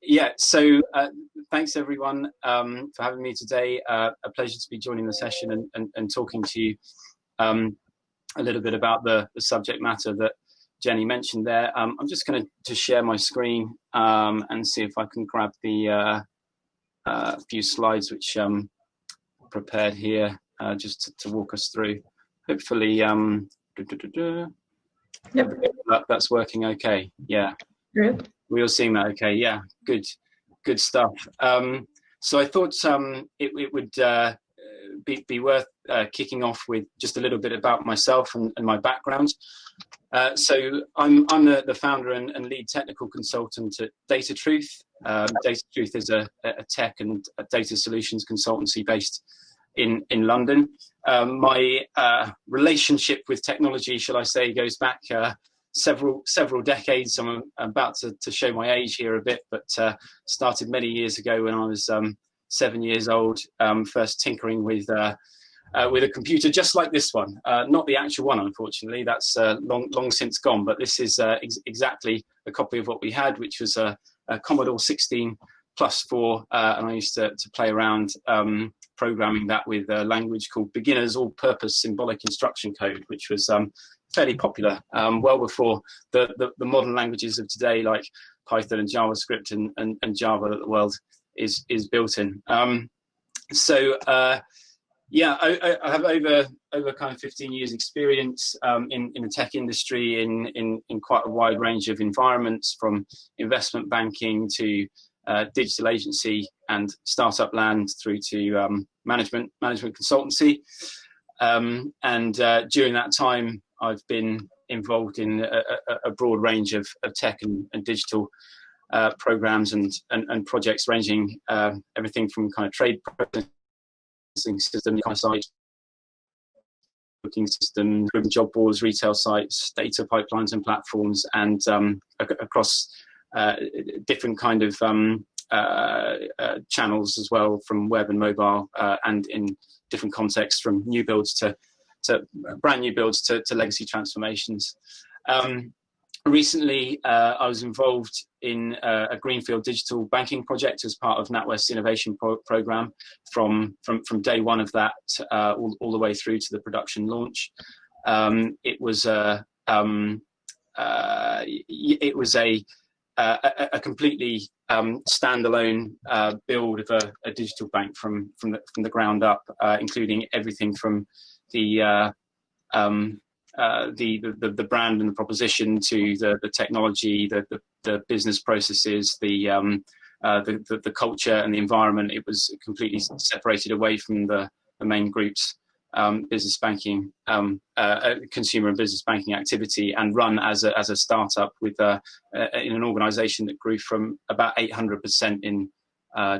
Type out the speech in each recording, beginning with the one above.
Yeah, so thanks everyone for having me today. A pleasure to be joining the session and talking to you a little bit about the subject matter that Jenny mentioned there. I'm just going to share my screen and see if I can grab the few slides which prepared here just to walk us through. Hopefully, Yep. That's working okay. Yeah. Good. We're all seeing that okay. Yeah, good stuff. So I thought it would be worth kicking off with just a little bit about myself and my background. So I'm the founder and lead technical consultant at Data Truth. Data Truth is a tech and a data solutions consultancy based in London. My relationship with technology, shall I say, goes back several decades. I'm about to show my age here a bit, but started many years ago when I was 7 years old, first tinkering with a computer just like this one. Not the actual one, unfortunately. That's long since gone, but this is exactly a copy of what we had, which was a Commodore 16+4, and I used to play around programming that with a language called Beginner's All-Purpose Symbolic Instruction Code, which was fairly popular well before the modern languages of today, like Python and JavaScript and Java that the world is built in. Yeah, I have over kind of 15 years experience in the tech industry in quite a wide range of environments, from investment banking to digital agency and startup land through to management consultancy. And during that time, I've been involved in a broad range of tech and digital programs and projects, ranging everything from kind of trade processing systems, kind of sites, booking systems, job boards, retail sites, data pipelines and platforms, and across different kind of channels as well, from web and mobile, and in different contexts, from new builds to brand new builds to legacy transformations. Recently, I was involved in a greenfield digital banking project as part of NatWest's innovation program from day one of that all the way through to the production launch. It was a completely standalone build of a digital bank from the ground up, including everything from the brand and the proposition to the technology, the business processes, the culture and the environment. It was completely separated away from the main group's business banking, consumer and business banking activity, and run as a startup with in an organisation that grew from about 800% in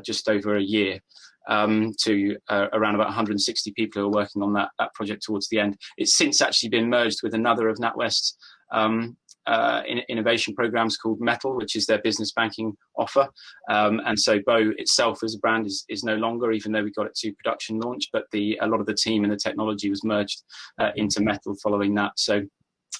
just over a year. To around about 160 people who are working on that project towards the end. It's since actually been merged with another of NatWest's innovation programs called Metal, which is their business banking offer. And so Bo itself as a brand is no longer, even though we got it to production launch, but a lot of the team and the technology was merged into Metal following that. So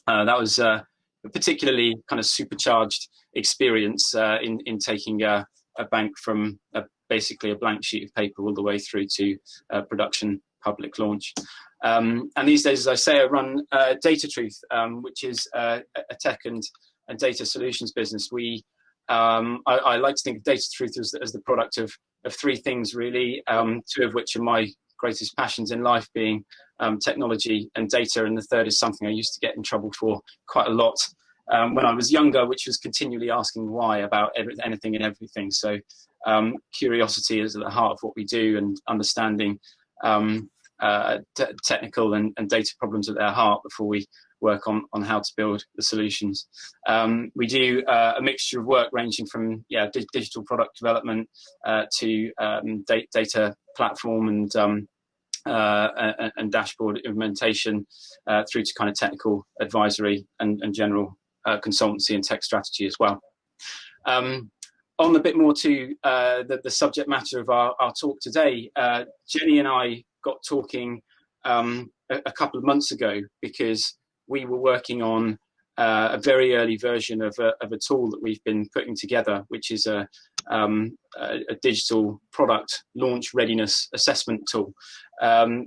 that was a particularly kind of supercharged experience in taking a bank from basically a blank sheet of paper all the way through to production public launch. And these days, as I say, I run Data Truth, which is a tech and data solutions business. I like to think of Data Truth as the product of three things, really, two of which are my greatest passions in life, being technology and data, and the third is something I used to get in trouble for quite a lot when I was younger, which was continually asking why about anything and everything. So curiosity is at the heart of what we do, and understanding technical and data problems at their heart before we work on how to build the solutions. We do a mixture of work ranging from digital product development to data platform and dashboard implementation, through to kind of technical advisory and general consultancy and tech strategy as well. On a bit more to the subject matter of our talk today, Jenny and I got talking a couple of months ago because we were working on a very early version of a tool that we've been putting together, which is a digital product launch readiness assessment tool. That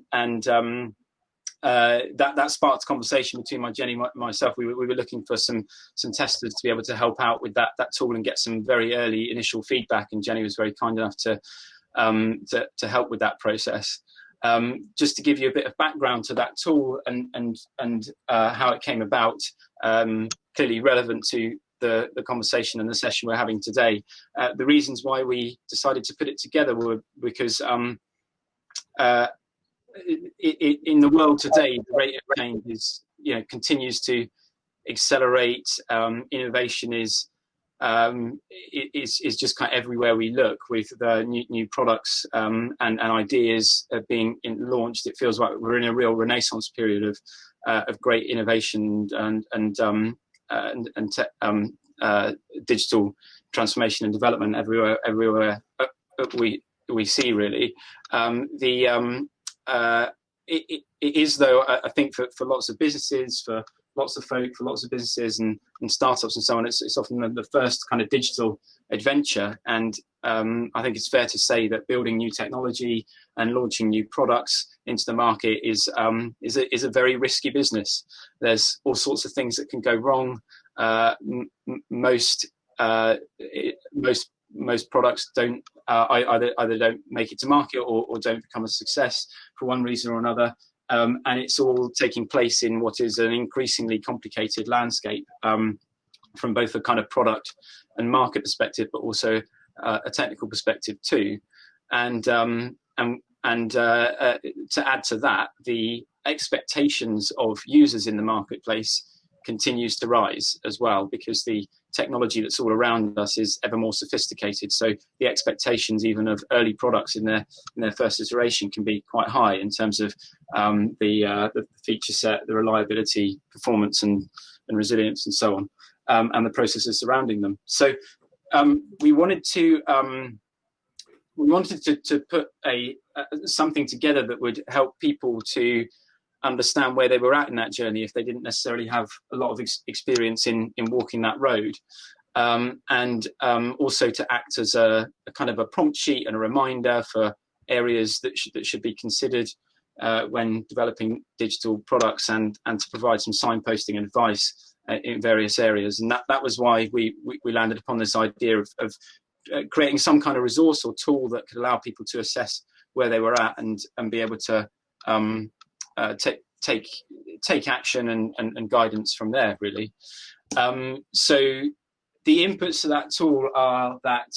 sparked a conversation between Jenny and myself. We were looking for some testers to be able to help out with that tool and get some very early initial feedback, and Jenny was very kind enough to help with that process. Just to give you a bit of background to that tool and how it came about, clearly relevant to the conversation and the session we're having today. The reasons why we decided to put it together were because in the world today, the rate of change is, continues to accelerate. Innovation is just kind of everywhere we look, with the new products and ideas being launched. It feels like we're in a real renaissance period of great innovation and digital transformation and development everywhere we see, really. It is, though, I think for lots of businesses, for lots of folk, for lots of businesses and startups and so on, it's often the first kind of digital adventure. And I think it's fair to say that building new technology and launching new products into the market is a very risky business. There's all sorts of things that can go wrong. Most products don't either don't make it to market or don't become a success for one reason or another. And it's all taking place in what is an increasingly complicated landscape, from both a kind of product and market perspective, but also a technical perspective too. And to add to that, the expectations of users in the marketplace continues to rise as well, because the technology that's all around us is ever more sophisticated. So the expectations even of early products in their first iteration can be quite high in terms of the feature set, the reliability, performance and resilience and so on, and the processes surrounding them. So we wanted to put something together that would help people to understand where they were at in that journey if they didn't necessarily have a lot of experience in walking that road, and also to act as a kind of a prompt sheet and a reminder for areas that should be considered when developing digital products, and to provide some signposting and advice in various areas. And that was why we landed upon this idea of creating some kind of resource or tool that could allow people to assess where they were at and be able to take action and guidance from there, really. So the inputs to that tool are that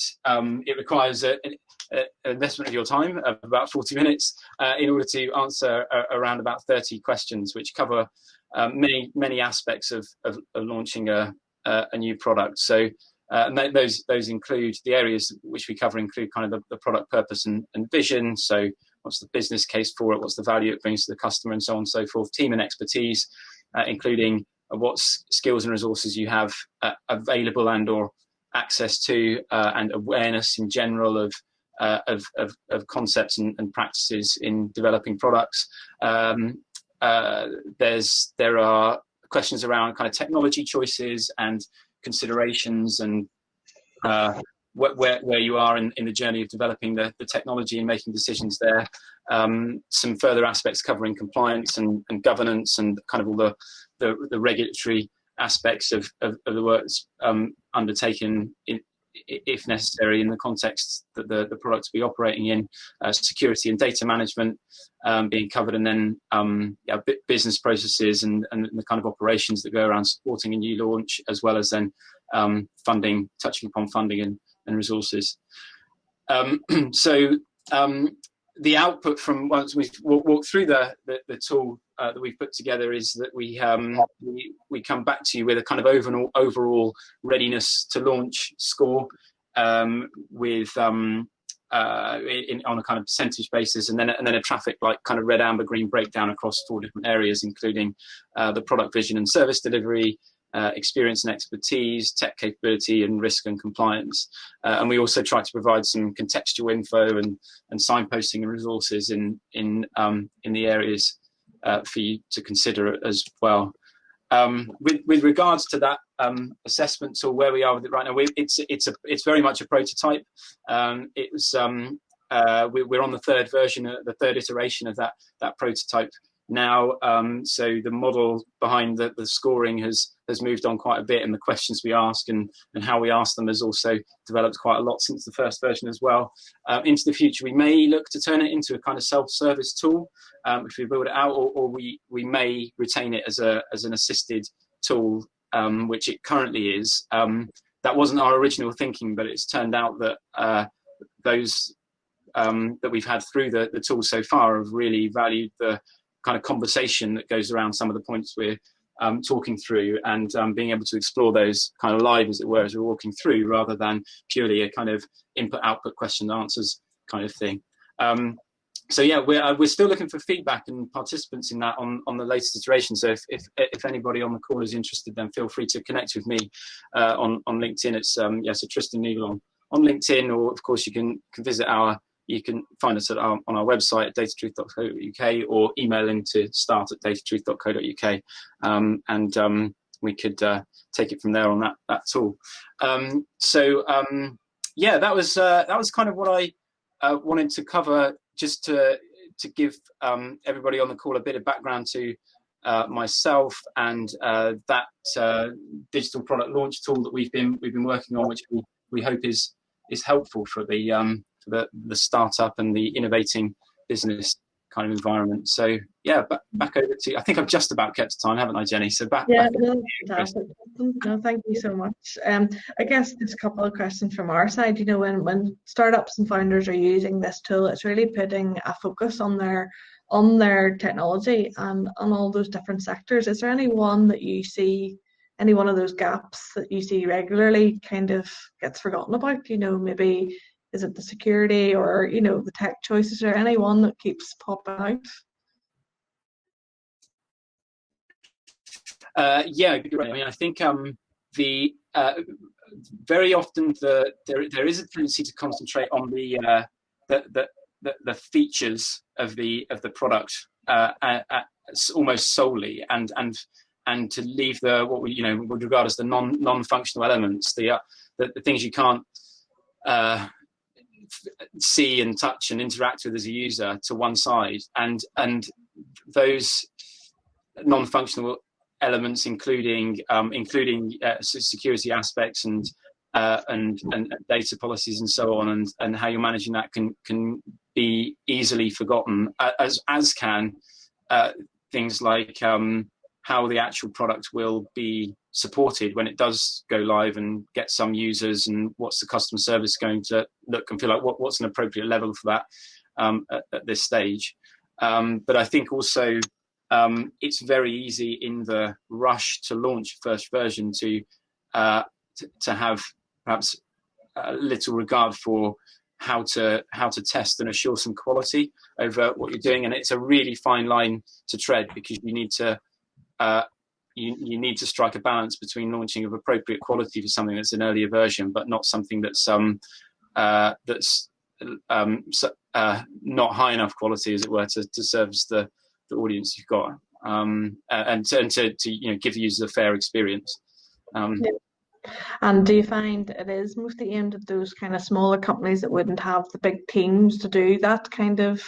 it requires an investment of your time of about 40 minutes in order to answer around about 30 questions, which cover many aspects of launching a new product. So those include the areas which we cover include kind of the product purpose and vision. So what's the business case for it? What's the value it brings to the customer, and so on and so forth. Team and expertise, including what skills and resources you have available and or access to, and awareness in general of concepts and practices in developing products. There are questions around kind of technology choices and considerations, and where you are in the journey of developing the technology and making decisions there. Some further aspects covering compliance and governance and kind of all the regulatory aspects of the work that's undertaken if necessary in the context that the products be operating in. Security and data management being covered, and then business processes and the kind of operations that go around supporting a new launch, as well as then funding, touching upon funding and resources. So the output from once we've walked through the tool that we've put together is that we come back to you with a kind of overall readiness to launch score, with on a kind of percentage basis, and then a traffic like kind of red, amber, green breakdown across 4 different areas, including the product vision and service delivery, experience and expertise, tech capability, and risk and compliance. And we also try to provide some contextual info and signposting and resources in the areas for you to consider as well. With regards to that assessment tool, where we are with it right now, it's very much a prototype. We're on the third version, the third iteration of that prototype now. So the model behind the scoring has moved on quite a bit, and the questions we ask and how we ask them has also developed quite a lot since the first version as well. Into the future, we may look to turn it into a kind of self-service tool if we build it out, or we may retain it as an assisted tool, which it currently is. That wasn't our original thinking, but it's turned out that those that we've had through the tool so far have really valued the kind of conversation that goes around some of the points we're talking through, and being able to explore those kind of live, as it were, as we're walking through, rather than purely a kind of input-output question-answers kind of thing. So yeah, we're still looking for feedback and participants in that on the latest iteration. So if anybody on the call is interested, then feel free to connect with me on LinkedIn. It's so Tristan Neagle on LinkedIn, or of course you can visit you can find us on our website at datatruth.co.uk, or email into start@datatruth.co.uk, and we could take it from there on that tool. Yeah, that was kind of what I wanted to cover, just to give everybody on the call a bit of background to myself and that digital product launch tool that we've been working on, which we hope is helpful for the startup and the innovating business kind of environment. So yeah, back over to you. I think I've just about kept time, haven't I, Jenny? So back over to you, Kris. No, thank you so much. I guess there's a couple of questions from our side. You know, when startups and founders are using this tool, it's really putting a focus on their technology and on all those different sectors. Is there any one that you see, any one of those gaps that you see regularly kind of gets forgotten about? You know, maybe is it the security, or, you know, the tech choices, or any one that keeps popping out? Yeah, great. I mean, I think very often there is a tendency to concentrate on the features of the product almost solely, and to leave what we would regard as the non-functional elements, the things you can't see and touch and interact with as a user, to one side, and those non-functional elements, including security aspects and data policies and so on, and how you're managing that can be easily forgotten, as can things like how the actual product will be supported when it does go live and get some users, and what's the customer service going to look and feel like, what's an appropriate level for that at this stage. But I think also it's very easy in the rush to launch first version to have perhaps a little regard for how to test and assure some quality over what you're doing, and it's a really fine line to tread, because you need to strike a balance between launching of appropriate quality for something that's an earlier version, but not something that's not high enough quality, as it were, to service the audience you've got, and to give the users a fair experience. Yeah. And do you find it is mostly aimed at those kind of smaller companies that wouldn't have the big teams to do that kind of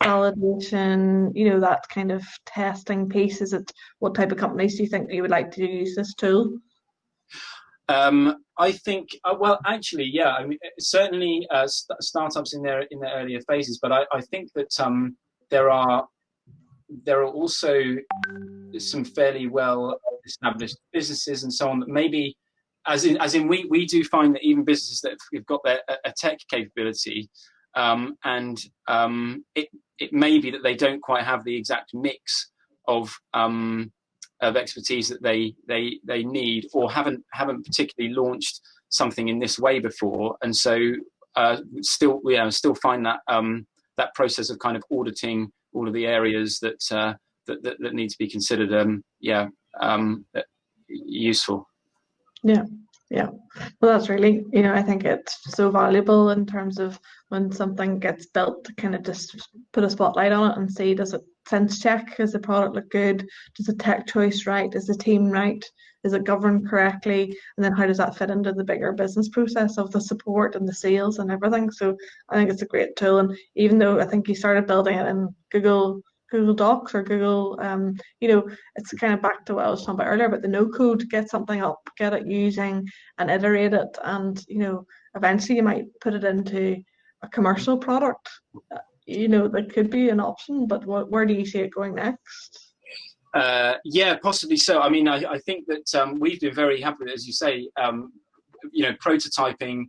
validation, that kind of testing piece? Is it, what type of companies do you think you would like to use this tool? I think, well, actually, yeah. I mean, certainly startups in their earlier phases, but I think that there are also some fairly well established businesses and so on that maybe, as in we do find that even businesses that have got a tech capability, and it may be that they don't quite have the exact mix of expertise that they need, or haven't particularly launched something in this way before, and so still find that that process of kind of auditing all of the areas that need to be considered useful. Yeah, Yeah, well, that's really, I think it's so valuable in terms of when something gets built to kind of just put a spotlight on it and see, does it sense check? Does the product look good? Does the tech choice right? Is the team right? Is it governed correctly? And then how does that fit into the bigger business process of the support and the sales and everything? So I think it's a great tool. And even though I think you started building it in Google Docs or Google, it's kind of back to what I was talking about earlier, but the no code, get something up, get it using and iterate it, and eventually you might put it into a commercial product. That could be an option, but where do you see it going next? Yeah, possibly so. I mean, I think that we've been very happy with it, as you say, prototyping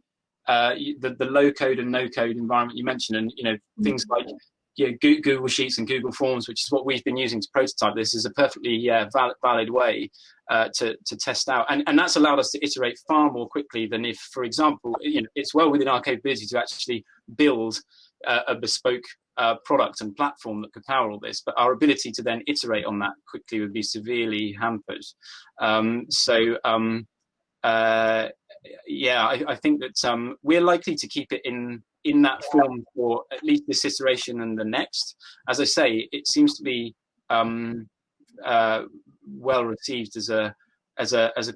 the low code and no code environment you mentioned, and things like Google Sheets and Google Forms, which is what we've been using to prototype this, is a perfectly valid way to test out, and that's allowed us to iterate far more quickly than if, for example, it's well within our capability to actually build a bespoke product and platform that could power all this, but our ability to then iterate on that quickly would be severely hampered. I think that we're likely to keep it in that form for at least this iteration and the next. As I say, it seems to be well received as a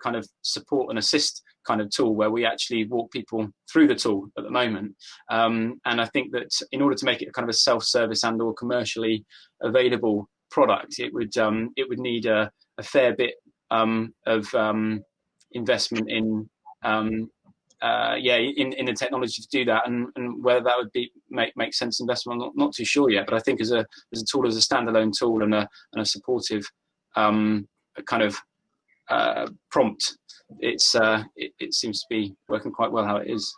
kind of support and assist kind of tool, where we actually walk people through the tool at the moment. And I think that in order to make it a kind of a self-service and or commercially available product, it would need a fair bit of investment in the technology to do that, and whether that would make sense investment, I'm not too sure yet. But I think as a tool, as a standalone tool, and a supportive kind of prompt, it seems to be working quite well how it is.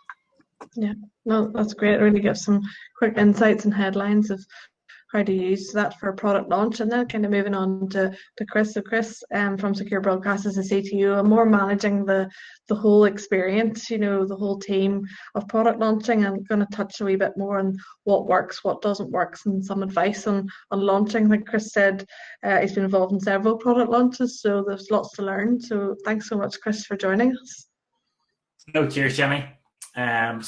Yeah, no, that's great. It really gives some quick insights and headlines of how to use that for a product launch. And then kind of moving on to Kris. So Kris from Secure Broadcast as a CTO, and more managing the whole experience, the whole team of product launching. I'm going to touch a wee bit more on what works, what doesn't work, and some advice on launching. Like Kris said, he's been involved in several product launches, so there's lots to learn. So thanks so much, Kris, for joining us. No, cheers, Jenny. A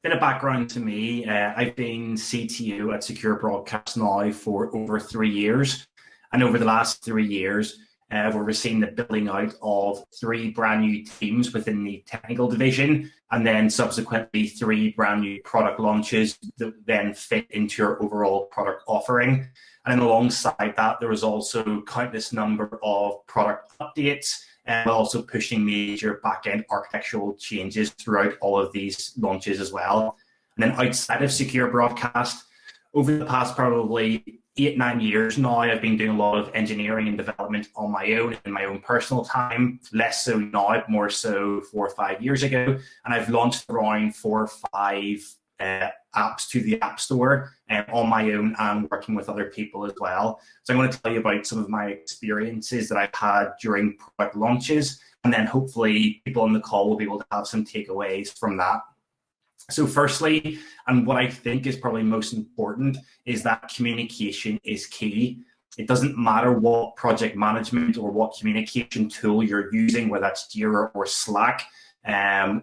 bit of background to me. I've been CTO at Secure Broadcast now for over 3 years. And over the last 3 years, I've overseen the building out of 3 brand new teams within the technical division, and then subsequently 3 brand new product launches that then fit into your overall product offering. And then alongside that, there was also countless number of product updates, and also pushing major back-end architectural changes throughout all of these launches as well. And then outside of Secure Broadcast, over the past probably 8-9 years now, I've been doing a lot of engineering and development on my own in my own personal time, less so now, more so 4 or 5 years ago. And I've launched around 4 or 5 apps to the App Store on my own, and working with other people as well. So I'm going to tell you about some of my experiences that I've had during product launches, and then hopefully people on the call will be able to have some takeaways from that. So firstly, and what I think is probably most important, is that communication is key. It doesn't matter what project management or what communication tool you're using, whether that's Jira or Slack,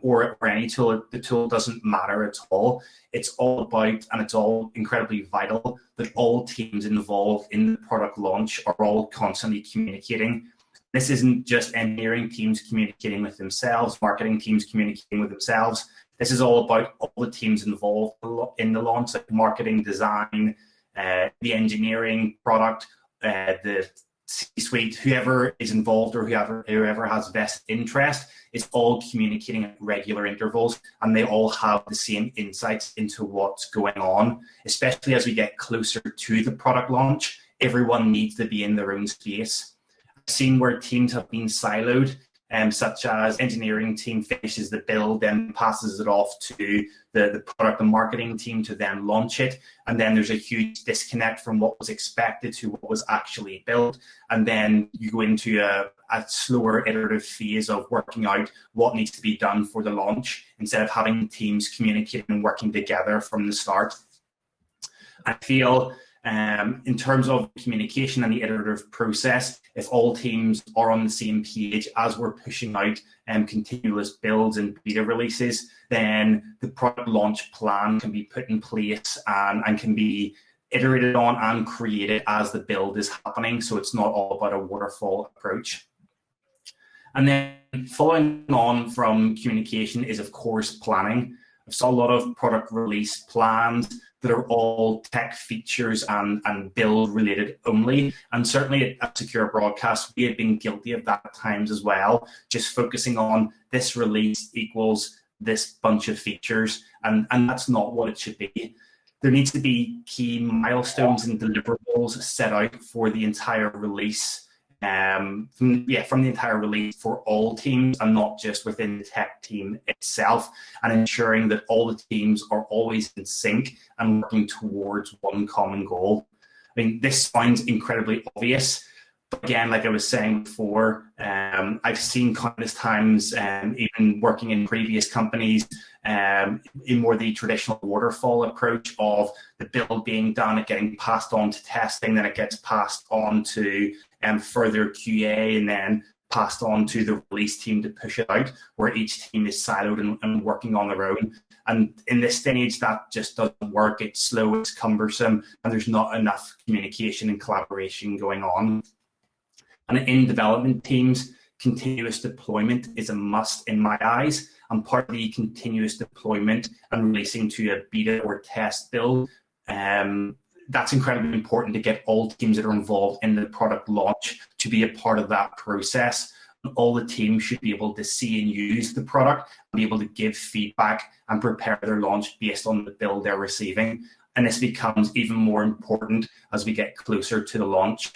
or any tool. The tool doesn't matter at all. It's all about, and it's all incredibly vital, that all teams involved in the product launch are all constantly communicating. This isn't just engineering teams communicating with themselves, marketing teams communicating with themselves. This is all about all the teams involved in the launch, like marketing, design, the engineering, product, the C-suite, whoever is involved or whoever has vested interest is all communicating at regular intervals, and they all have the same insights into what's going on. Especially as we get closer to the product launch, everyone needs to be in their own space. I've seen where teams have been siloed, such as engineering team finishes the build, then passes it off to the product and marketing team to then launch it. And then there's a huge disconnect from what was expected to what was actually built. And then you go into a slower iterative phase of working out what needs to be done for the launch, instead of having teams communicating and working together from the start. I feel In terms of communication and the iterative process, if all teams are on the same page as we're pushing out continuous builds and beta releases, then the product launch plan can be put in place and can be iterated on and created as the build is happening. So it's not all about a waterfall approach. And then following on from communication is, of course, planning. I've saw a lot of product release plans that are all tech features and build related only. And certainly at Secure Broadcast, we have been guilty of that at times as well, just focusing on this release equals this bunch of features. And that's not what it should be. There needs to be key milestones and deliverables set out for the entire release, from the entire release for all teams and not just within the tech team itself, and ensuring that all the teams are always in sync and working towards one common goal. I mean, this sounds incredibly obvious, but again, like I was saying before, I've seen countless times, even working in previous companies, in more the traditional waterfall approach of the build being done, it getting passed on to testing, then it gets passed on to further QA, and then passed on to the release team to push it out, where each team is siloed and working on their own. And in this stage, that just doesn't work. It's slow, it's cumbersome, and there's not enough communication and collaboration going on. And in development teams, continuous deployment is a must in my eyes. And part of the continuous deployment and releasing to a beta or test build, that's incredibly important to get all teams that are involved in the product launch to be a part of that process. And all the teams should be able to see and use the product and be able to give feedback and prepare their launch based on the build they're receiving. And this becomes even more important as we get closer to the launch.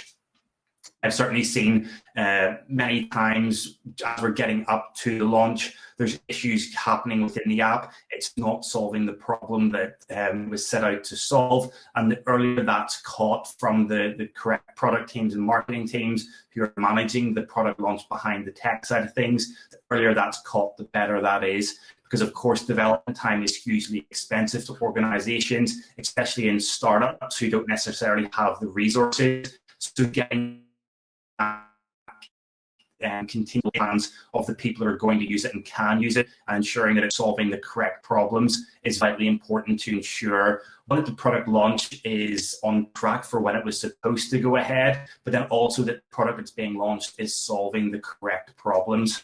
I've certainly seen many times as we're getting up to the launch, there's issues happening within the app. It's not solving the problem that was set out to solve. And the earlier that's caught from the correct product teams and marketing teams who are managing the product launch behind the tech side of things, the earlier that's caught, the better that is. Because of course, development time is hugely expensive to organizations, especially in startups who don't necessarily have the resources. So getting and continual plans of the people who are going to use it and can use it, and ensuring that it's solving the correct problems is vitally important to ensure that the product launch is on track for when it was supposed to go ahead, but then also that the product that's being launched is solving the correct problems.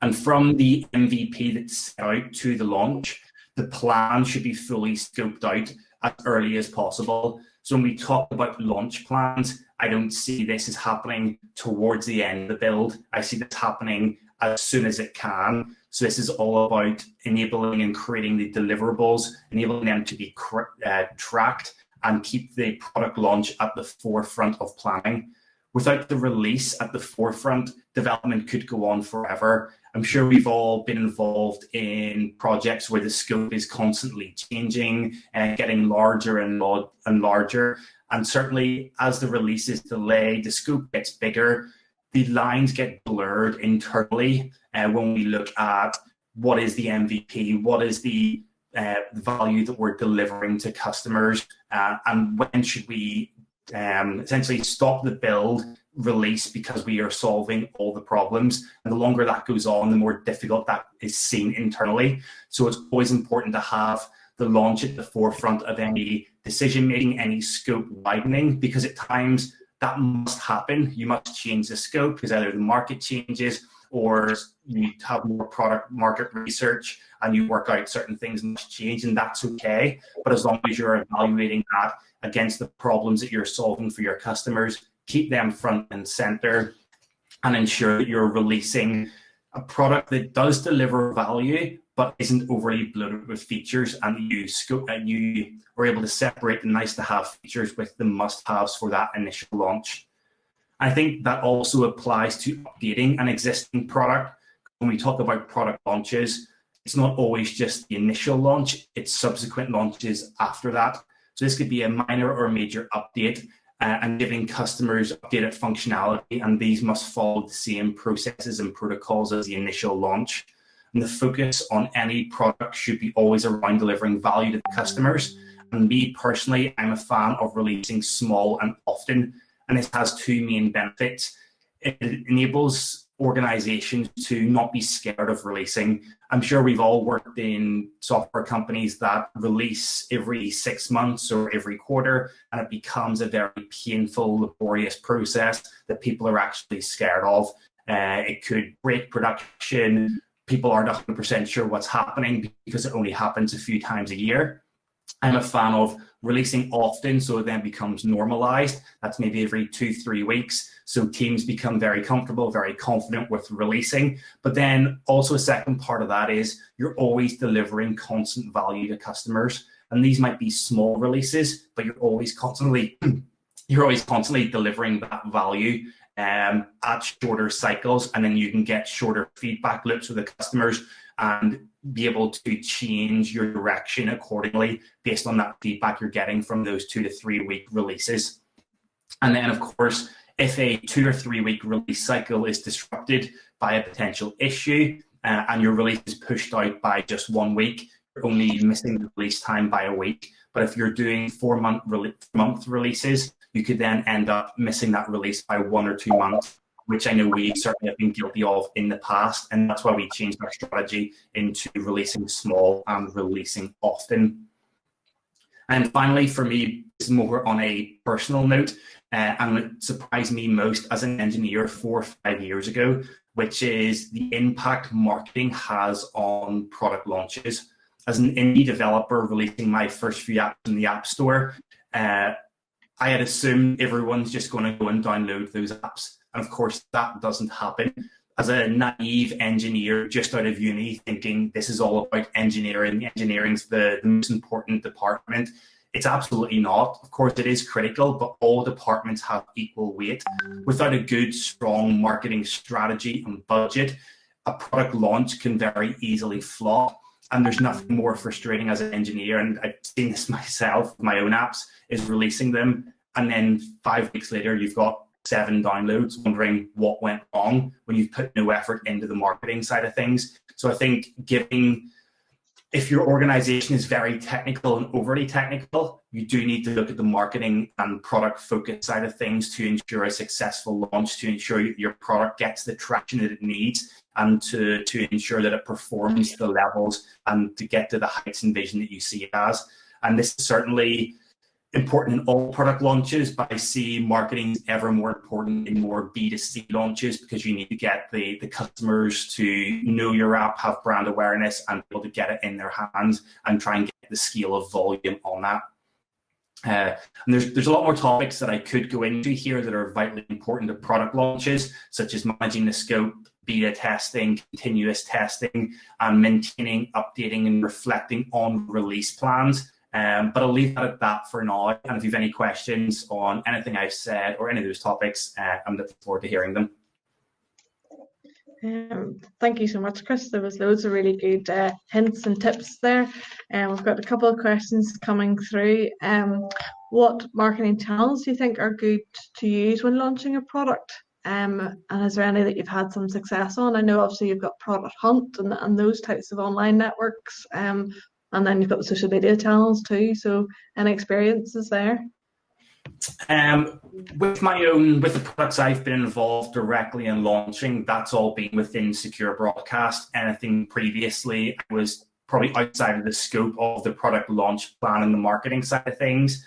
And from the MVP that's set out to the launch, the plan should be fully scoped out as early as possible. So when we talk about launch plans, I don't see this as happening towards the end of the build. I see this happening as soon as it can. So this is all about enabling and creating the deliverables, enabling them to be tracked and keep the product launch at the forefront of planning. Without the release at the forefront, development could go on forever. I'm sure we've all been involved in projects where the scope is constantly changing and getting larger and larger. And certainly as the release is delayed, the scope gets bigger, the lines get blurred internally when we look at what is the MVP, what is the value that we're delivering to customers, and when should we essentially stop the build release because we are solving all the problems. And the longer that goes on, the more difficult that is seen internally. So it's always important to have the launch at the forefront of any decision making, any scope widening, because at times that must happen. You must change the scope because either the market changes or you have more product market research and you work out certain things must change, and that's okay. But as long as you're evaluating that against the problems that you're solving for your customers, keep them front and center and ensure that you're releasing a product that does deliver value but isn't overly bloated with features, and you are able to separate the nice to have features with the must haves for that initial launch. I think that also applies to updating an existing product. When we talk about product launches, it's not always just the initial launch, it's subsequent launches after that. So this could be a minor or major update and giving customers updated functionality, and these must follow the same processes and protocols as the initial launch. And the focus on any product should be always around delivering value to the customers And me personally, I'm a fan of releasing small and often, and this has two main benefits. It enables organizations to not be scared of releasing. I'm sure we've all worked in software companies that release every 6 months or every quarter, and it becomes a very painful, laborious process that people are actually scared of. It could break production. People aren't 100% sure what's happening because it only happens a few times a year. I'm a fan of releasing often, so it then becomes normalized. That's maybe every 2-3 weeks. So teams become very comfortable, very confident with releasing. But then also a second part of that is you're always delivering constant value to customers. And these might be small releases, but you're always constantly delivering that value at shorter cycles, and then you can get shorter feedback loops with the customers and be able to change your direction accordingly based on that feedback you're getting from those 2 to 3 week releases. And then, of course, if a 2 or 3 week release cycle is disrupted by a potential issue and your release is pushed out by just 1 week, you're only missing the release time by a week. But if you're doing 4-month releases, you could then end up missing that release by 1 or 2 months, which I know we certainly have been guilty of in the past. And that's why we changed our strategy into releasing small and releasing often. And finally, for me, this is more on a personal note, and it surprised me most as an engineer 4 or 5 years ago, which is the impact marketing has on product launches. As an indie developer releasing my first few apps in the App Store, I had assumed everyone's just going to go and download those apps. And of course, that doesn't happen. As a naive engineer just out of uni thinking this is all about engineering, engineering's the most important department, it's absolutely not. Of course, it is critical, but all departments have equal weight. Without a good, strong marketing strategy and budget, a product launch can very easily flop. And there's nothing more frustrating as an engineer, and I've seen this myself, my own apps, is releasing them, and then 5 weeks later, you've got 7 downloads, wondering what went wrong when you've put no effort into the marketing side of things. So I think if your organization is very technical and overly technical, you do need to look at the marketing and product focus side of things to ensure a successful launch, to ensure your product gets the traction that it needs, and to ensure that it performs the levels and to get to the heights and vision that you see it as. And this is certainly important in all product launches, but I see marketing is ever more important in more B2C launches because you need to get the customers to know your app, have brand awareness, and be able to get it in their hands and try and get the scale of volume on that. And there's a lot more topics that I could go into here that are vitally important to product launches, such as managing the scope, beta testing, continuous testing, and maintaining, updating, and reflecting on release plans. But I'll leave that at that for now. And if you have any questions on anything I've said or any of those topics, I'm looking forward to hearing them. Thank you so much, Kris. There was loads of really good hints and tips there. We've got a couple of questions coming through. What marketing channels do you think are good to use when launching a product? And is there any that you've had some success on? I know obviously you've got Product Hunt and those types of online networks. And then you've got the social media channels too. So any experiences there? With the products I've been involved directly in launching, that's all been within secure broadcast. Anything previously was probably outside of the scope of the product launch plan and the marketing side of things.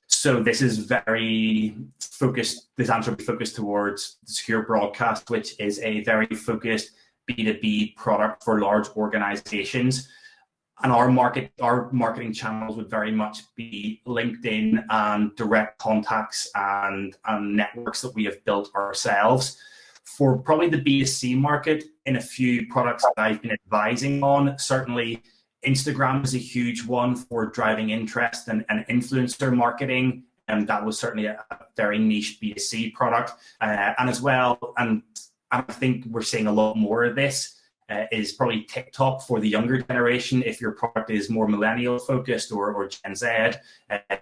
So this is very focused, this answer will be focused towards the secure broadcast, which is a very focused B2B product for large organizations. And our marketing channels would very much be LinkedIn and direct contacts and networks that we have built ourselves. For probably the B2C market, in a few products that I've been advising on, certainly Instagram is a huge one for driving interest and influencer marketing. And that was certainly a very niche B2C product. And as well, and I think we're seeing a lot more of this, is probably TikTok for the younger generation. If your product is more millennial focused or Gen Z,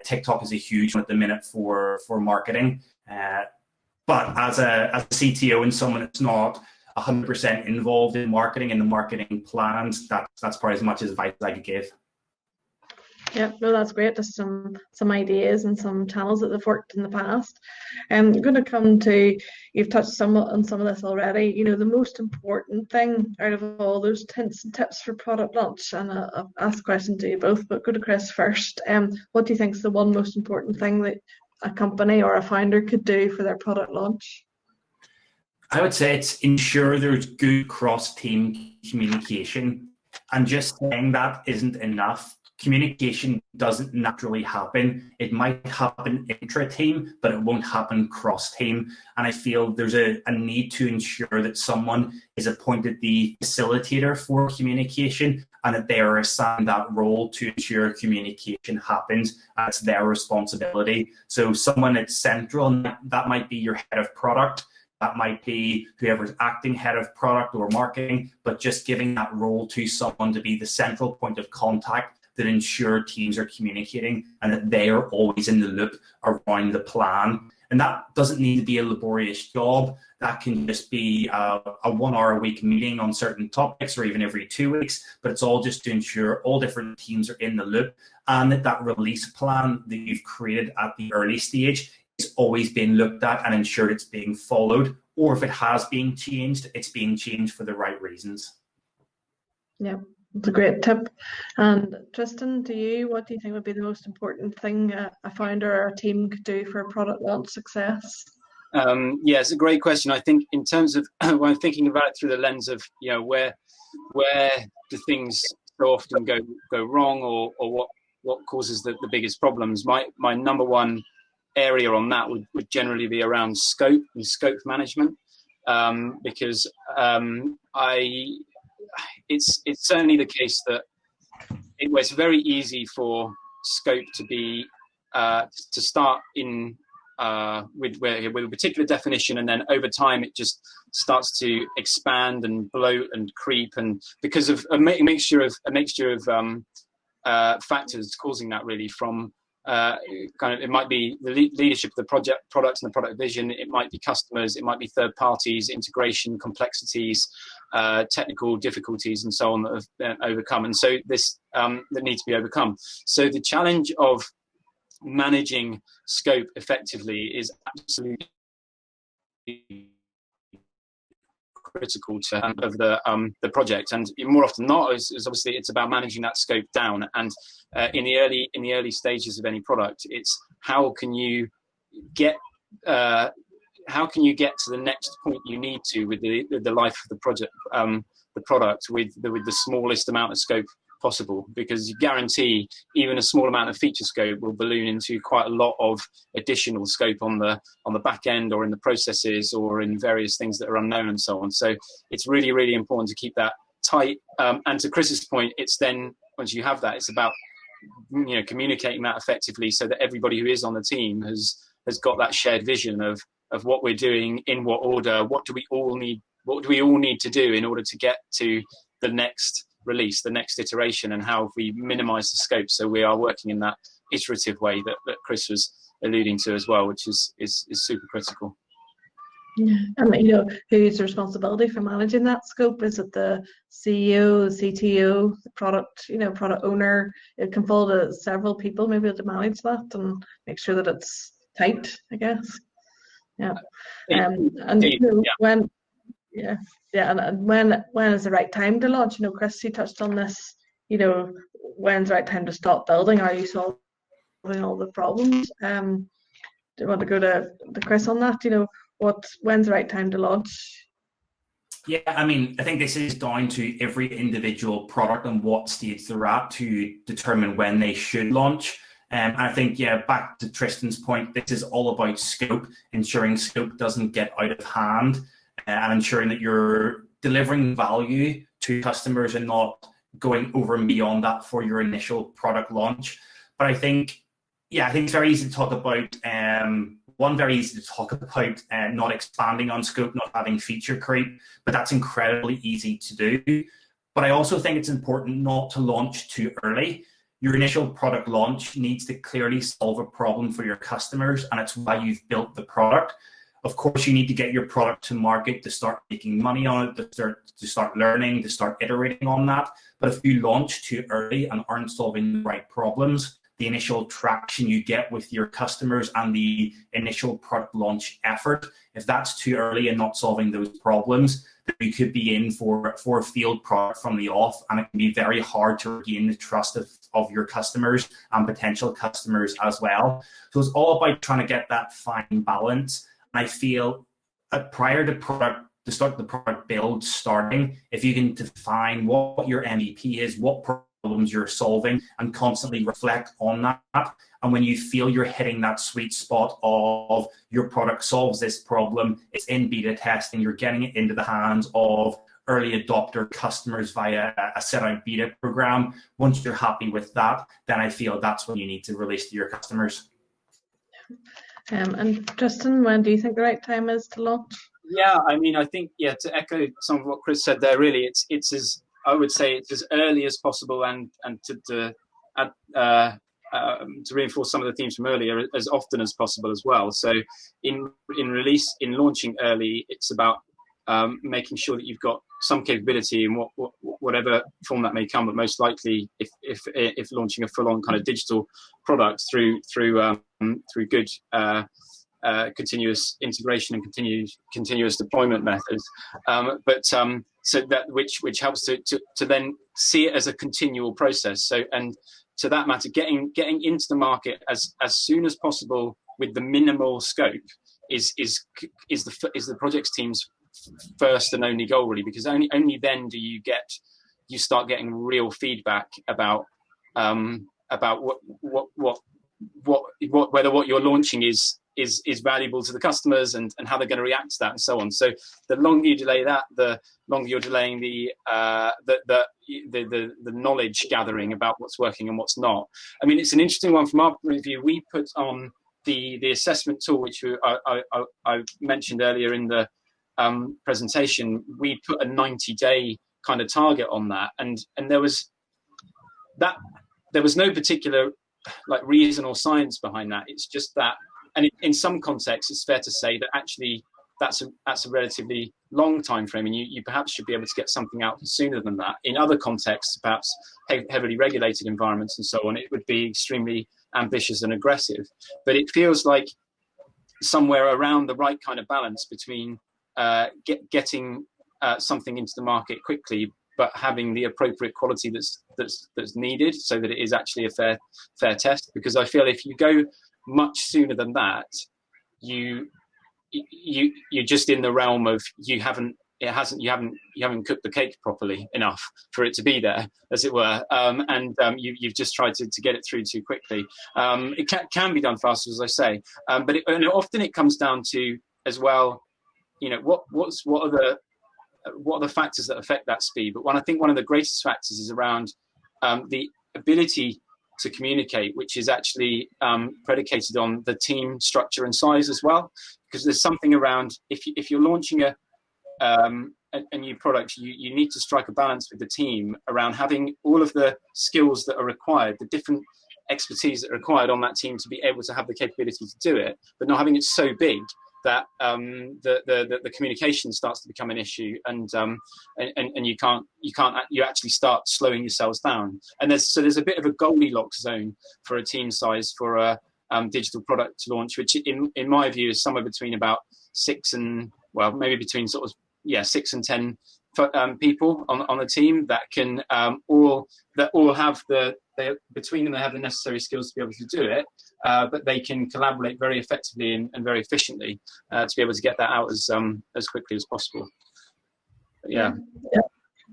TikTok is a huge one at the minute for marketing. But as a CTO and someone that's not 100% involved in marketing and the marketing plans, that's probably as much advice I could give. Yeah, no, that's great. Just some ideas and some channels that have worked in the past. I'm going to come to, you've touched on some of this already. You know, the most important thing out of all those hints and tips for product launch, and I'll ask a question to you both, but go to Kris first. What do you think is the one most important thing that a company or a founder could do for their product launch? I would say it's ensure there's good cross-team communication, and just saying that isn't enough. Communication doesn't naturally happen. It might happen intra-team, but it won't happen cross-team. And I feel there's a need to ensure that someone is appointed the facilitator for communication and that they are assigned that role to ensure communication happens. And it's their responsibility. So someone that's central, and that might be your head of product, that might be whoever's acting head of product or marketing, but just giving that role to someone to be the central point of contact that ensure teams are communicating and that they are always in the loop around the plan. And that doesn't need to be a laborious job. That can just be a 1 hour a week meeting on certain topics, or even every 2 weeks, but it's all just to ensure all different teams are in the loop, and that release plan that you've created at the early stage is always being looked at and ensured it's being followed, or if it has been changed, it's being changed for the right reasons. Yeah. It's a great tip. And Tristan, what do you think would be the most important thing a founder or a team could do for product launch success? Yeah, it's a great question. I think in terms of when I'm thinking about it through the lens of, you know, where do things so often go wrong, or what causes the biggest problems, my number one area on that would generally be around scope and scope management, because it's certainly the case that it's very easy for scope to be to start in with a particular definition, and then over time it just starts to expand and bloat and creep, and because of a mixture of factors causing that, really, from kind of, it might be the leadership of the product and the product vision, it might be customers, it might be third parties, integration complexities, technical difficulties, and so on, that have been overcome, and so this that needs to be overcome. So the challenge of managing scope effectively is absolutely critical to of the project, and more often than not is obviously it's about managing that scope down. And in the early stages of any product, it's how can you get to the next point you need to with the life of the project, the product, with the smallest amount of scope possible, because you guarantee even a small amount of feature scope will balloon into quite a lot of additional scope on the back end, or in the processes, or in various things that are unknown, and so on. So it's really, really important to keep that tight. And to Kris's point, it's then, once you have that, it's about, you know, communicating that effectively so that everybody who is on the team has got that shared vision of what we're doing, in what order, what do we all need to do in order to get to the next release, the next iteration, and how we minimize the scope. So we are working in that iterative way that Kris was alluding to as well, which is super critical. Yeah, and you know, whose responsibility for managing that scope? Is it the CEO, the CTO, the product owner? It can fall to several people maybe to manage that and make sure that it's tight, I guess. Yeah, and you know, when is the right time to launch? You know, Kris, you touched on this. You know, when's the right time to stop building? Are you solving all the problems? Do you want to go to Kris on that? You know, when's the right time to launch? Yeah, I mean, I think this is down to every individual product and what stage they're at to determine when they should launch. I think, yeah, back to Tristan's point, this is all about scope, ensuring scope doesn't get out of hand, and ensuring that you're delivering value to customers and not going over and beyond that for your initial product launch. But I think it's very easy to talk about, not expanding on scope, not having feature creep, but that's incredibly easy to do. But I also think it's important not to launch too early. Your initial product launch needs to clearly solve a problem for your customers, and it's why you've built the product. Of course, you need to get your product to market to start making money on it, to start learning, to start iterating on that. But if you launch too early and aren't solving the right problems, the initial traction you get with your customers and the initial product launch effort, if that's too early and not solving those problems, then you could be in for a failed product from the off, and it can be very hard to regain the trust of your customers and potential customers as well. So it's all about trying to get that fine balance. And I feel prior to start the product build starting, if you can define what your MVP is, what problems you're solving, and constantly reflect on that. And when you feel you're hitting that sweet spot of your product solves this problem, it's in beta testing, you're getting it into the hands of early adopter customers via a set out beta program. Once you're happy with that, then I feel that's when you need to release to your customers. And Tristan, when do you think the right time is to launch? Yeah, I mean, I think, to echo some of what Kris said there, really, it's as, I would say, it's as early as possible, and to reinforce some of the themes from earlier, as often as possible as well. So in launching early, it's about making sure that you've got some capability in whatever form that may come, but most likely if launching a full-on kind of digital product through good continuous integration and continuous deployment methods, so that which helps to then see it as a continual process. So, and to that matter, getting into the market as soon as possible with the minimal scope is the projects team's first and only goal, really, because only then do you start getting real feedback about whether what you're launching is valuable to the customers and how they're going to react to that and so on. So the longer you delay that, the longer you're delaying the knowledge gathering about what's working and what's not. I mean, it's an interesting one from our point of view. We put on the assessment tool, which I mentioned earlier in the presentation. We put a 90-day kind of target on that, and there was no particular like reason or science behind that. It's just that, and in some contexts, it's fair to say that actually that's a relatively long time frame, and you perhaps should be able to get something out sooner than that. In other contexts, perhaps heavily regulated environments and so on, it would be extremely ambitious and aggressive. But it feels like somewhere around the right kind of balance between getting something into the market quickly, but having the appropriate quality that's needed, so that it is actually a fair test. Because I feel if you go much sooner than that, you're just in the realm of you haven't cooked the cake properly enough for it to be there, as it were, and you've just tried to get it through too quickly. It can be done faster, as I say, but often it comes down to as well, what are the factors that affect that speed. But I think one of the greatest factors is around the ability to communicate, which is actually predicated on the team structure and size as well. Because there's something around, if you're launching a new product, you need to strike a balance with the team around having all of the skills that are required, the different expertise that are required on that team to be able to have the capability to do it, but not having it so big that the communication starts to become an issue, and you actually start slowing yourselves down. And there's a bit of a Goldilocks zone for a team size for a digital product launch, which in my view is somewhere between about 6 and between 6 and 10 people on a team that can all have between them they have the necessary skills to be able to do it, but they can collaborate very effectively and very efficiently to be able to get that out as quickly as possible. But yeah.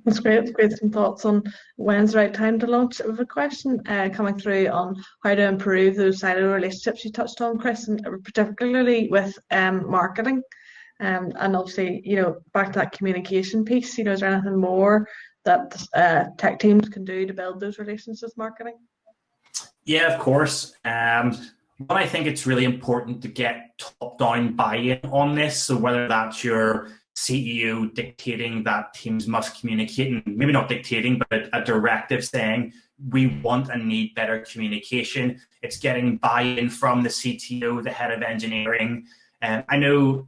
That's great. That's great. Some thoughts on when's the right time to launch. We have a question coming through on how to improve those silo relationships you touched on, Kris, and particularly with marketing. And obviously, back to that communication piece, is there anything more that tech teams can do to build those relationships with marketing? Yeah, of course. But I think it's really important to get top-down buy-in on this. So whether that's your CEO dictating that teams must communicate, and maybe not dictating, but a directive saying, we want and need better communication. It's getting buy-in from the CTO, the head of engineering. I know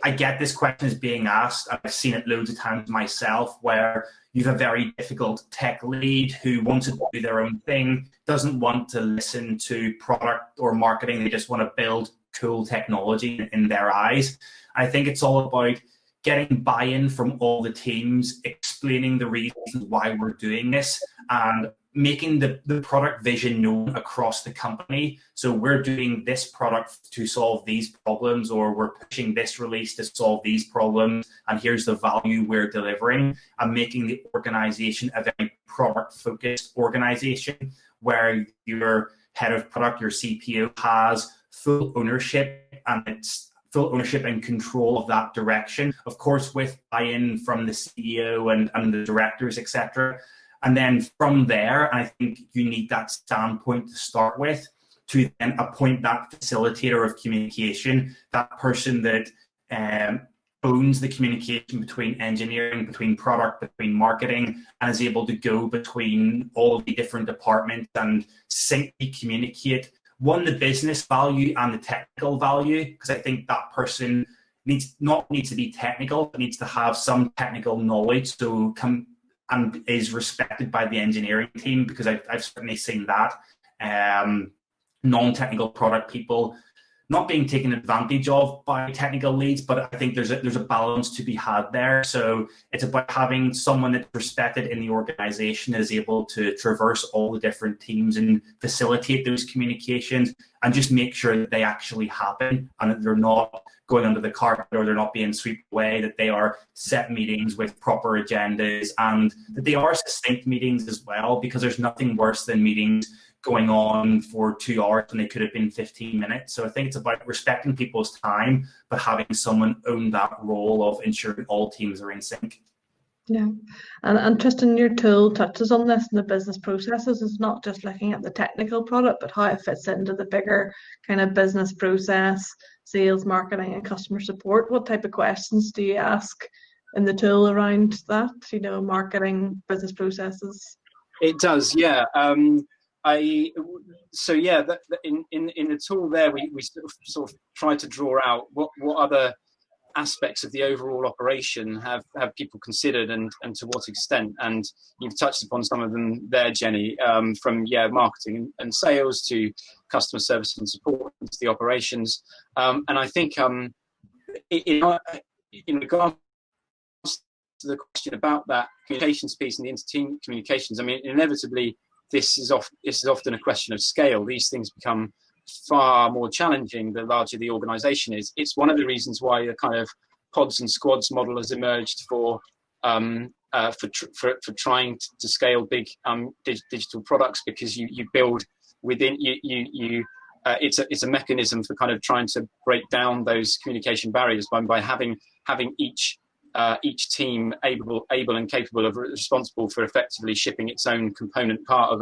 I get this question is being asked. I've seen it loads of times myself, where you have a very difficult tech lead who wants to do their own thing, doesn't want to listen to product or marketing. They just want to build cool technology in their eyes. I think it's all about getting buy-in from all the teams, explaining the reasons why we're doing this, and making the product vision known across the company. So we're doing this product to solve these problems, or we're pushing this release to solve these problems, and here's the value we're delivering, and making the organization a very product-focused organization where your head of product, your CPO, has full ownership, and it's full ownership and control of that direction, of course, with buy-in from the CEO and the directors, etc. And then from there, I think you need that standpoint to start with, to then appoint that facilitator of communication, that person that owns the communication between engineering, between product, between marketing, and is able to go between all the different departments and syncly communicate, one, the business value and the technical value, because I think that person needs to be technical, but needs to have some technical knowledge, so and is respected by the engineering team, because I've certainly seen that. Non-technical product people not being taken advantage of by technical leads, but I think there's a balance to be had there. So it's about having someone that's respected in the organization, is able to traverse all the different teams and facilitate those communications, and just make sure that they actually happen, and that they're not going under the carpet, or they're not being swept away, that they are set meetings with proper agendas, and that they are succinct meetings as well, because there's nothing worse than meetings going on for 2 hours when they could have been 15 minutes. So I think it's about respecting people's time, but having someone own that role of ensuring all teams are in sync. Yeah, and Tristan, your tool touches on this in the business processes. It's not just looking at the technical product, but how it fits into the bigger kind of business process, sales, marketing, and customer support. What type of questions do you ask in the tool around that? Marketing, business processes. It does, yeah. In the tool there, we sort of try to draw out what other aspects of the overall operation have people considered, and to what extent. And you've touched upon some of them there, Jenny, from marketing and sales to customer service and support to the operations. And I think in regards to the question about that communications piece and the inter-team communications, I mean, inevitably this is often a question of scale. These things become far more challenging the larger the organization is. It's one of the reasons why a kind of pods and squads model has emerged for trying to scale big digital products, because you build within you it's a mechanism for kind of trying to break down those communication barriers by having each team able and capable of responsible for effectively shipping its own component part of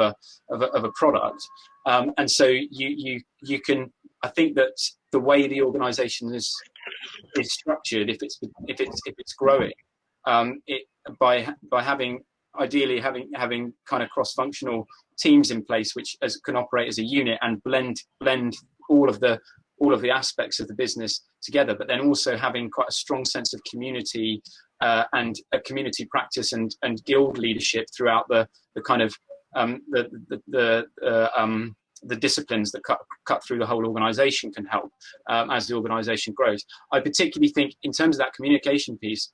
a product. And so you can, I think that the way the organization is structured, if it's growing, by ideally having kind of cross-functional teams in place which can operate as a unit and blend all of the aspects of the business together, but then also having quite a strong sense of community and a community practice and guild leadership throughout the kind of the disciplines that cut through the whole organization can help as the organization grows. I particularly think in terms of that communication piece,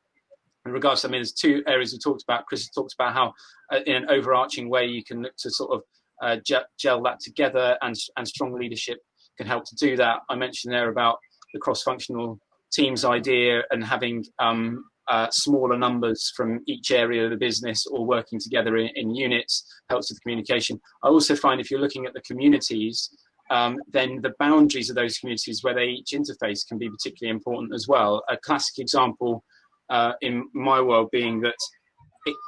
in regards to, I mean, there's two areas we talked about. Kris talked about how in an overarching way you can look to sort of gel that together, and strong leadership can help to do that. I mentioned there about the cross-functional teams idea, and having smaller numbers from each area of the business all working together in units helps with communication. I also find if you're looking at the communities, then the boundaries of those communities where they each interface can be particularly important as well. A classic example in my world being that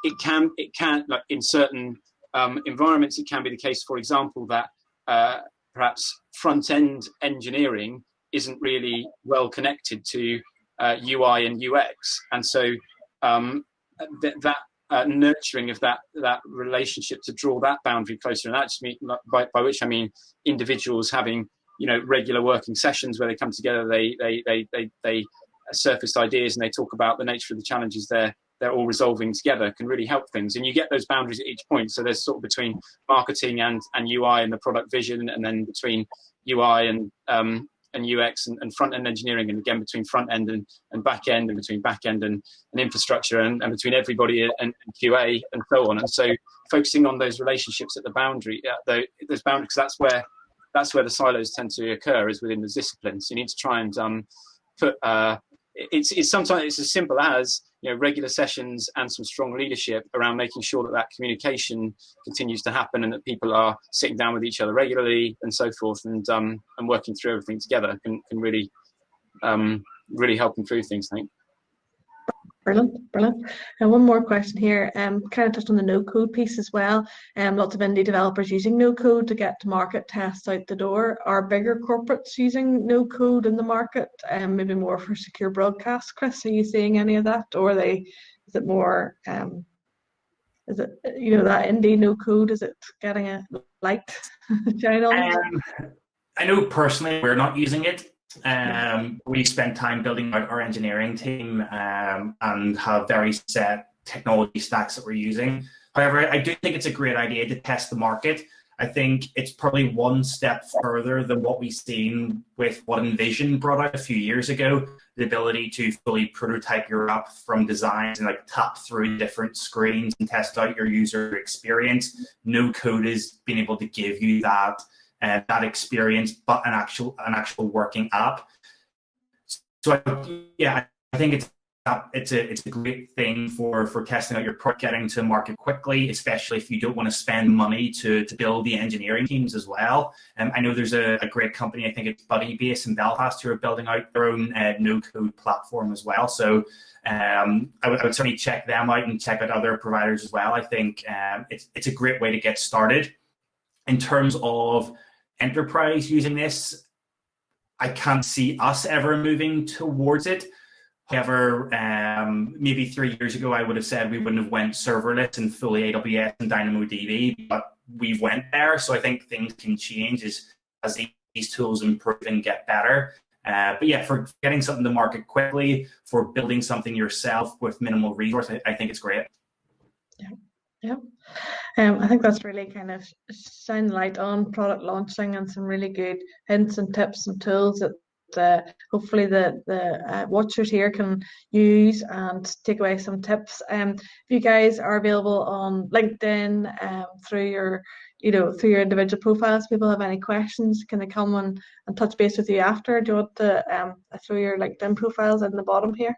it can like in certain environments, it can be the case, for example, that perhaps front-end engineering isn't really well connected to UI and UX, and so that nurturing of that relationship to draw that boundary closer, and actually by which I mean individuals having regular working sessions where they come together, they surfaced ideas, and they talk about the nature of the challenges they're all resolving together, can really help things. And you get those boundaries at each point. So there's sort of between marketing and UI and the product vision, and then between UI and UX and front end engineering, and again between front end and back end, and between back end and infrastructure, and between everybody and QA and so on. And so focusing on those relationships at the boundary, those boundaries, because that's where the silos tend to occur, is within the disciplines. You need to try and put it's sometimes it's as simple as, you know, regular sessions and some strong leadership around making sure that communication continues to happen, and that people are sitting down with each other regularly and so forth, and working through everything together can really help improve things, I think. Brilliant. And one more question here, kind of touched on the no-code piece as well. Lots of indie developers using no-code to get to market, tests out the door. Are bigger corporates using no-code in the market? Maybe more for secure broadcast. Kris, are you seeing any of that, or is it more? Is it, you know, that indie no-code? Is it getting a light shine on it? I know personally we're not using it. We spend time building out our engineering team and have very set technology stacks that we're using. However, I do think it's a great idea to test the market. I think it's probably one step further than what we've seen with what InVision brought out a few years ago, the ability to fully prototype your app from design and like tap through different screens and test out your user experience. No code is being able to give you that experience, but an actual working app. So yeah, I think it's a great thing for testing out your product, getting to market quickly, especially if you don't want to spend money to build the engineering teams as well. I know there's a great company, I think it's Buddy based in Belfast, who are building out their own no-code platform as well. So I would certainly check them out and check out other providers as well. I think it's a great way to get started. In terms of enterprise using this, I can't see us ever moving towards it. However, maybe 3 years ago, I would have said we wouldn't have went serverless and fully AWS and DynamoDB, but we went there. So I think things can change as these tools improve and get better. But yeah, for getting something to market quickly, for building something yourself with minimal resource, I think it's great. Yeah. I think that's really kind of shine light on product launching and some really good hints and tips and tools that hopefully the watchers here can use and take away some tips. If you guys are available on LinkedIn through your individual profiles, people have any questions, can they come and touch base with you after? Do you want to through your LinkedIn profiles in the bottom here?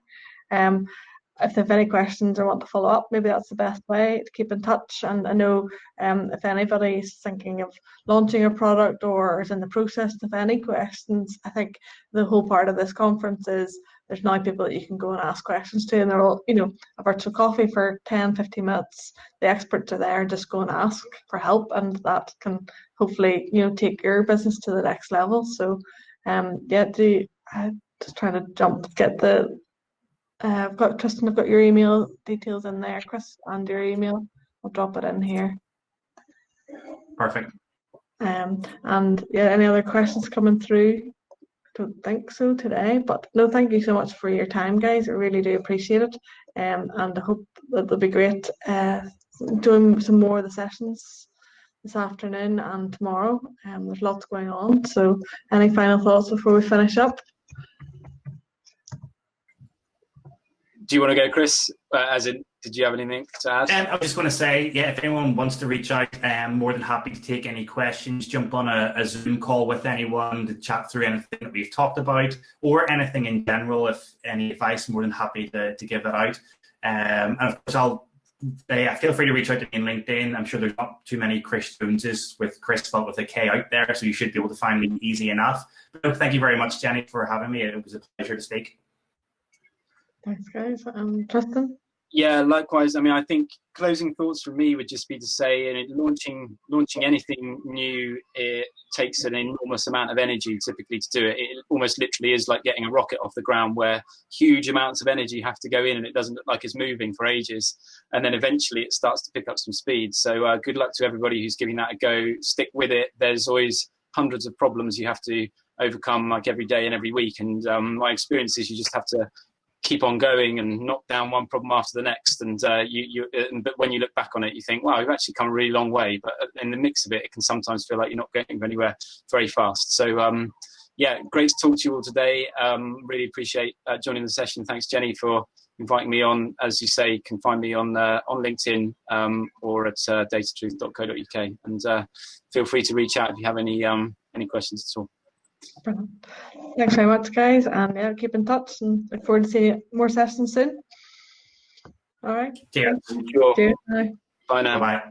If they have any questions or want to follow up, maybe that's the best way to keep in touch. And I know if anybody's thinking of launching a product or is in the process of any questions, I think the whole part of this conference is there's now people that you can go and ask questions to, and they're all, a virtual coffee for 10, 15 minutes. The experts are there, just go and ask for help, and that can hopefully, take your business to the next level. So, just trying to get the I've got Tristan, I've got your email details in there, Kris, and your email. I'll drop it in here. Perfect. And yeah, any other questions coming through? Don't think so today, but no, thank you so much for your time, guys. I really do appreciate it. And I hope that it'll be great doing some more of the sessions this afternoon and tomorrow. There's lots going on. So any final thoughts before we finish up? Do you want to go, Kris? Did you have anything to add? I was just going to say, yeah, if anyone wants to reach out, I'm more than happy to take any questions, jump on a Zoom call with anyone to chat through anything that we've talked about, or anything in general. If any advice, I'm more than happy to give that out. And of course, feel free to reach out to me on LinkedIn. I'm sure there's not too many Kris Joneses with Kris spelled with a K out there, so you should be able to find me easy enough. But thank you very much, Jenny, for having me. It was a pleasure to speak. Thanks, guys. Tristan? Yeah, likewise. I mean, I think closing thoughts from me would just be to say, launching anything new, it takes an enormous amount of energy typically to do it. It almost literally is like getting a rocket off the ground, where huge amounts of energy have to go in and it doesn't look like it's moving for ages. And then eventually it starts to pick up some speed. So good luck to everybody who's giving that a go. Stick with it. There's always hundreds of problems you have to overcome like every day and every week. And my experience is you just have to keep on going and knock down one problem after the next. And but when you look back on it, you think, wow, we've actually come a really long way. But in the mix of it, it can sometimes feel like you're not getting anywhere very fast. So yeah, great to talk to you all today. Really appreciate joining the session. Thanks, Jenny, for inviting me on. As you say, you can find me on LinkedIn or at datatruth.co.uk. And feel free to reach out if you have any questions at all. Brilliant. Thanks very much, guys, and yeah, keep in touch and look forward to seeing more sessions soon. All right. Cheers. Sure. Cheers. Bye now. Bye.